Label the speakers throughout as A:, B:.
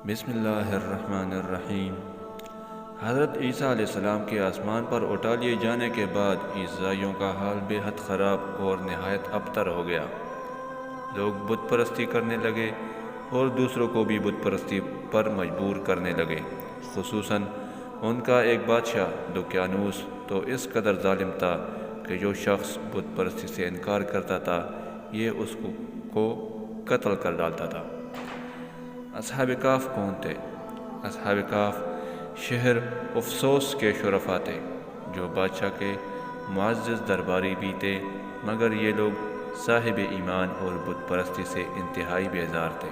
A: بسم اللہ الرحمن الرحیم۔ حضرت عیسیٰ علیہ السلام کے آسمان پر اٹھا لیے جانے کے بعد عیسائیوں کا حال بے حد خراب اور نہایت ابتر ہو گیا۔ لوگ بت پرستی کرنے لگے اور دوسروں کو بھی بت پرستی پر مجبور کرنے لگے۔ خصوصاً ان کا ایک بادشاہ دقیانوس تو اس قدر ظالم تھا کہ جو شخص بت پرستی سے انکار کرتا تھا یہ اس کو قتل کر ڈالتا تھا۔ اصحاب کہف کون تھے؟ اصحاب کہف شہر افسوس کے شرفاء تھے جو بادشاہ کے معزز درباری بھی تھے، مگر یہ لوگ صاحب ایمان اور بت پرستی سے انتہائی بیزار تھے۔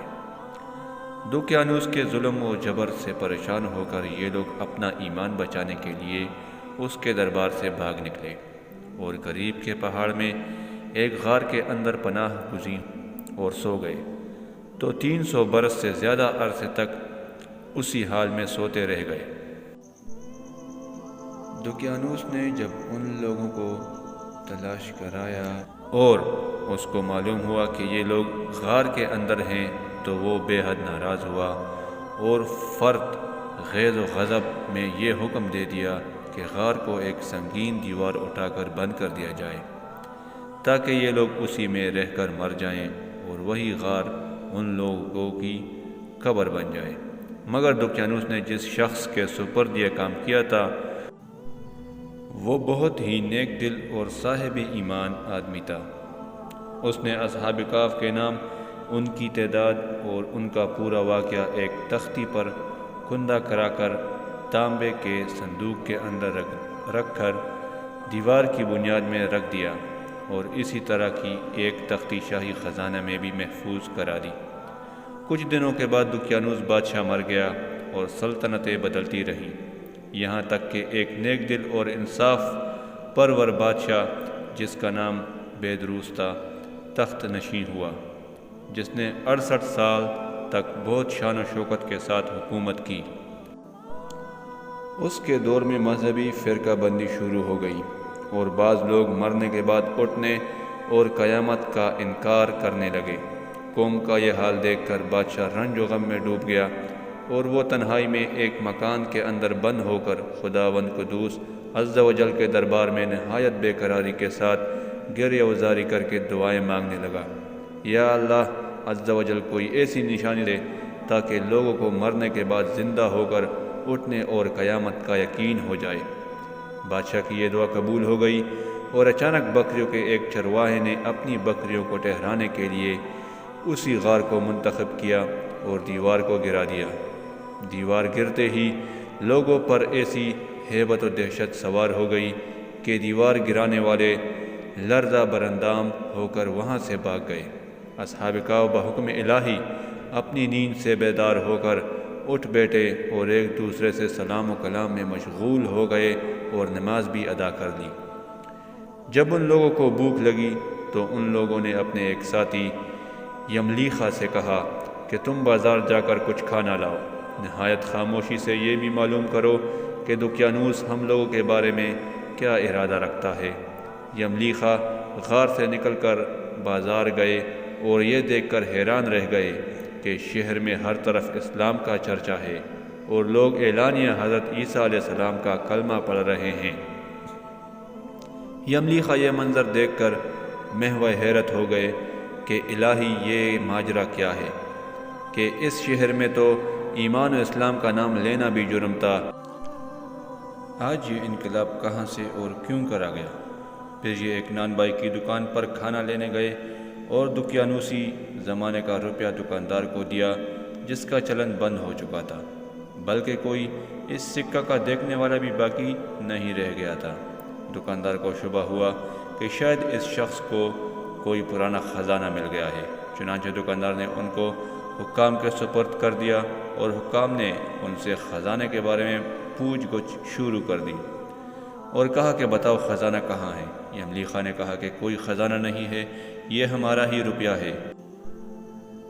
A: دقیانوس کے ظلم و جبر سے پریشان ہو کر یہ لوگ اپنا ایمان بچانے کے لیے اس کے دربار سے بھاگ نکلے اور قریب کے پہاڑ میں ایک غار کے اندر پناہ گزین اور سو گئے، تو 300 برس سے زیادہ عرصے تک اسی حال میں سوتے رہ گئے۔ دقیانوس نے جب ان لوگوں کو تلاش کرایا اور اس کو معلوم ہوا کہ یہ لوگ غار کے اندر ہیں تو وہ بے حد ناراض ہوا اور فرط غیظ و غضب میں یہ حکم دے دیا کہ غار کو ایک سنگین دیوار اٹھا کر بند کر دیا جائے تاکہ یہ لوگ اسی میں رہ کر مر جائیں اور وہی غار ان لوگوں کی قبر بن جائے۔ مگر دقیانوس نے جس شخص کے سپرد یہ کام کیا تھا وہ بہت ہی نیک دل اور صاحب ایمان آدمی تھا۔ اس نے اصحاب کہف کے نام، ان کی تعداد اور ان کا پورا واقعہ ایک تختی پر کندہ کرا کر تانبے کے صندوق کے اندر رکھ کر دیوار کی بنیاد میں رکھ دیا اور اسی طرح کی ایک تختی شاہی خزانہ میں بھی محفوظ کرا دی۔ کچھ دنوں کے بعد دقیانوس بادشاہ مر گیا اور سلطنتیں بدلتی رہیں، یہاں تک کہ ایک نیک دل اور انصاف پرور بادشاہ جس کا نام بیدروس تھا تخت نشین ہوا، جس نے 68 سال تک بہت شان و شوکت کے ساتھ حکومت کی۔ اس کے دور میں مذہبی فرقہ بندی شروع ہو گئی اور بعض لوگ مرنے کے بعد اٹھنے اور قیامت کا انکار کرنے لگے۔ قوم کا یہ حال دیکھ کر بادشاہ رنج و غم میں ڈوب گیا اور وہ تنہائی میں ایک مکان کے اندر بند ہو کر خداوند قدوس عز و جل کے دربار میں نہایت بے قراری کے ساتھ گریہ وزاری کر کے دعائیں مانگنے لگا۔ یا اللہ عز و جل کوئی ایسی نشانی دے تاکہ لوگوں کو مرنے کے بعد زندہ ہو کر اٹھنے اور قیامت کا یقین ہو جائے۔ بادشاہ کی یہ دعا قبول ہو گئی اور اچانک بکریوں کے ایک چرواہے نے اپنی بکریوں کو ٹہرانے کے لیے اسی غار کو منتخب کیا اور دیوار کو گرا دیا۔ دیوار گرتے ہی لوگوں پر ایسی ہیبت و دہشت سوار ہو گئی کہ دیوار گرانے والے لرزہ برندام ہو کر وہاں سے بھاگ گئے۔ اصحاب کہف بحکم الہی اپنی نیند سے بیدار ہو کر اٹھ بیٹھے اور ایک دوسرے سے سلام و کلام میں مشغول ہو گئے اور نماز بھی ادا کر لی۔ جب ان لوگوں کو بھوک لگی تو ان لوگوں نے اپنے ایک ساتھی یملیخا سے کہا کہ تم بازار جا کر کچھ کھانا لاؤ، نہایت خاموشی سے یہ بھی معلوم کرو کہ دقیانوس ہم لوگوں کے بارے میں کیا ارادہ رکھتا ہے۔ یملیخا غار سے نکل کر بازار گئے اور یہ دیکھ کر حیران رہ گئے کہ شہر میں ہر طرف اسلام کا چرچا ہے اور لوگ اعلانیہ حضرت عیسیٰ علیہ السلام کا کلمہ پڑھ رہے ہیں۔ یملیخا یہ منظر دیکھ کر محو حیرت ہو گئے کہ الہی یہ ماجرا کیا ہے کہ اس شہر میں تو ایمان و اسلام کا نام لینا بھی جرم تھا، آج یہ انقلاب کہاں سے اور کیوں کرا گیا؟ پھر یہ ایک نان بائی کی دکان پر کھانا لینے گئے اور دقیانوسی زمانے کا روپیہ دکاندار کو دیا جس کا چلن بند ہو چکا تھا، بلکہ کوئی اس سکہ کا دیکھنے والا بھی باقی نہیں رہ گیا تھا۔ دکاندار کو شبہ ہوا کہ شاید اس شخص کو کوئی پرانا خزانہ مل گیا ہے، چنانچہ دکاندار نے ان کو حکام کے سپرد کر دیا اور حکام نے ان سے خزانے کے بارے میں پوچھ گچھ شروع کر دی اور کہا کہ بتاؤ خزانہ کہاں ہے؟ یملیخا نے کہا کہ کوئی خزانہ نہیں ہے، یہ ہمارا ہی روپیہ ہے۔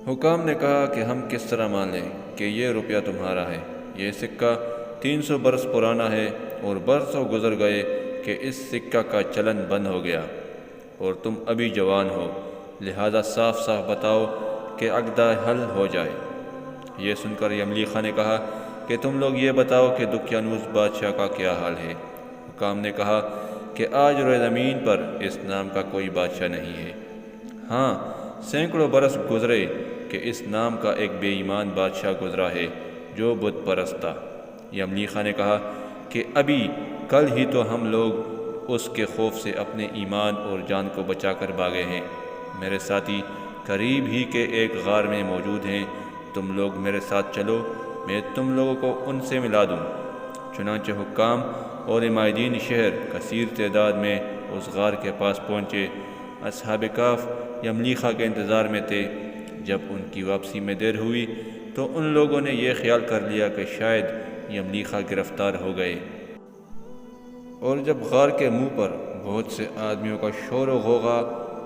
A: حکام نے کہا کہ ہم کس طرح مان لیں کہ یہ روپیہ تمہارا ہے؟ یہ سکہ 300 برس پرانا ہے اور برسوں گزر گئے کہ اس سکہ کا چلن بند ہو گیا اور تم ابھی جوان ہو، لہذا صاف صاف بتاؤ کہ عقدہ حل ہو جائے۔ یہ سن کر یملیخا نے کہا کہ تم لوگ یہ بتاؤ کہ دقیانوس بادشاہ کا کیا حال ہے۔ حکام نے کہا کہ آج روئے زمین پر اس نام کا کوئی بادشاہ نہیں ہے۔ ہاں، سینکڑوں برس گزرے کہ اس نام کا ایک بے ایمان بادشاہ گزرا ہے جو بت پرست تھا۔ یملیخا نے کہا کہ ابھی کل ہی تو ہم لوگ اس کے خوف سے اپنے ایمان اور جان کو بچا کر بھاگے ہیں۔ میرے ساتھی قریب ہی کے ایک غار میں موجود ہیں، تم لوگ میرے ساتھ چلو، میں تم لوگوں کو ان سے ملا دوں۔ چنانچہ حکام اور عمائدین شہر کثیر تعداد میں اس غار کے پاس پہنچے۔ اصحاب کہف یملیخا کے انتظار میں تھے۔ جب ان کی واپسی میں دیر ہوئی تو ان لوگوں نے یہ خیال کر لیا کہ شاید یملیخا گرفتار ہو گئے، اور جب غار کے منہ پر بہت سے آدمیوں کا شور و غوغا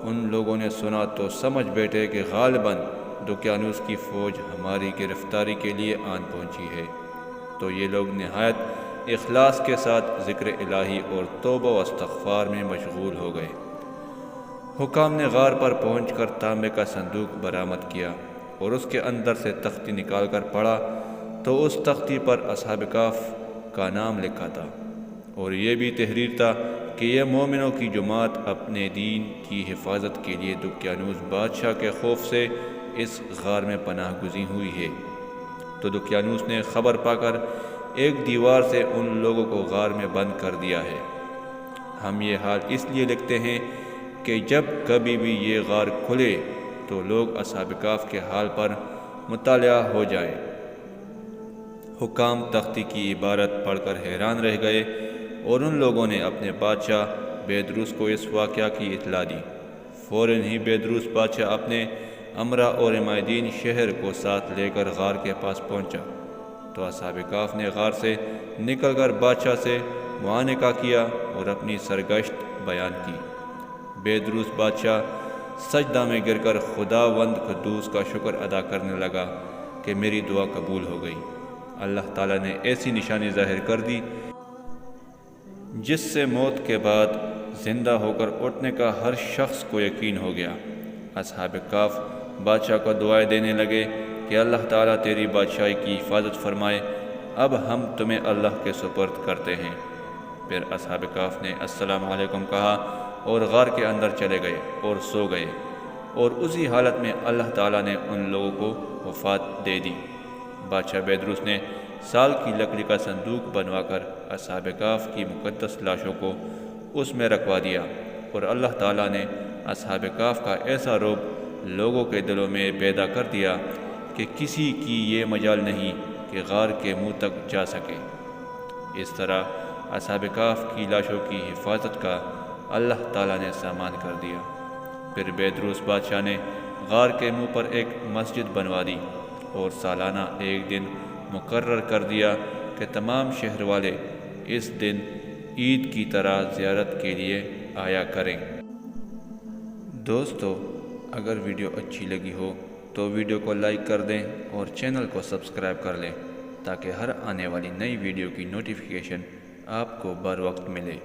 A: ان لوگوں نے سنا تو سمجھ بیٹھے کہ غالباً دقیانوس کی فوج ہماری گرفتاری کے لیے آن پہنچی ہے۔ تو یہ لوگ نہایت اخلاص کے ساتھ ذکر الہی اور توبہ و استغفار میں مشغول ہو گئے۔ حکام نے غار پر پہنچ کر تانبے کا صندوق برآمد کیا اور اس کے اندر سے تختی نکال کر پڑھا تو اس تختی پر اصحاب کہف کا نام لکھا تھا، اور یہ بھی تحریر تھا کہ یہ مومنوں کی جماعت اپنے دین کی حفاظت کے لیے دقیانوس بادشاہ کے خوف سے اس غار میں پناہ گزین ہوئی ہے۔ تو دقیانوس نے خبر پا کر ایک دیوار سے ان لوگوں کو غار میں بند کر دیا ہے۔ ہم یہ حال اس لیے لکھتے ہیں کہ جب کبھی بھی یہ غار کھلے تو لوگ اصحاب کہف کے حال پر مطلع ہو جائیں۔ حکام تختی کی عبارت پڑھ کر حیران رہ گئے، اور ان لوگوں نے اپنے بادشاہ بیدروس کو اس واقعہ کی اطلاع دی۔ فوراً ہی بیدروس بادشاہ اپنے امرا اور عمائدین شہر کو ساتھ لے کر غار کے پاس پہنچا۔ تو اصحاب کہف نے غار سے نکل کر بادشاہ سے معانقہ کیا اور اپنی سرگشت بیان کی۔ بیدروس بادشاہ سجدہ میں گر کر خداوند قدوس کا شکر ادا کرنے لگا کہ میری دعا قبول ہو گئی۔ اللہ تعالیٰ نے ایسی نشانی ظاہر کر دی جس سے موت کے بعد زندہ ہو کر اٹھنے کا ہر شخص کو یقین ہو گیا۔ اصحاب کہف بادشاہ کو دعائیں دینے لگے کہ اللہ تعالیٰ تیری بادشاہی کی حفاظت فرمائے، اب ہم تمہیں اللہ کے سپرد کرتے ہیں۔ پھر اصحاب کہف نے السلام علیکم کہا اور غار کے اندر چلے گئے اور سو گئے، اور اسی حالت میں اللہ تعالیٰ نے ان لوگوں کو وفات دے دی۔ بادشاہ بیدروس نے سال کی لکڑی کا صندوق بنوا کر اصحاب کہف کی مقدس لاشوں کو اس میں رکھوا دیا، اور اللہ تعالیٰ نے اصحاب کہف کا ایسا رعب لوگوں کے دلوں میں پیدا کر دیا کہ کسی کی یہ مجال نہیں کہ غار کے منہ تک جا سکے۔ اس طرح اصحاب کہف کی لاشوں کی حفاظت کا اللہ تعالیٰ نے سامان کر دیا۔ پھر بیدروس بادشاہ نے غار کے منہ پر ایک مسجد بنوا دی، اور سالانہ ایک دن مقرر کر دیا کہ تمام شہر والے اس دن عید کی طرح زیارت کے لیے آیا کریں۔ دوستو، اگر ویڈیو اچھی لگی ہو تو ویڈیو کو لائک کر دیں اور چینل کو سبسکرائب کر لیں تاکہ ہر آنے والی نئی ویڈیو کی نوٹیفیکیشن آپ کو بر وقت ملے۔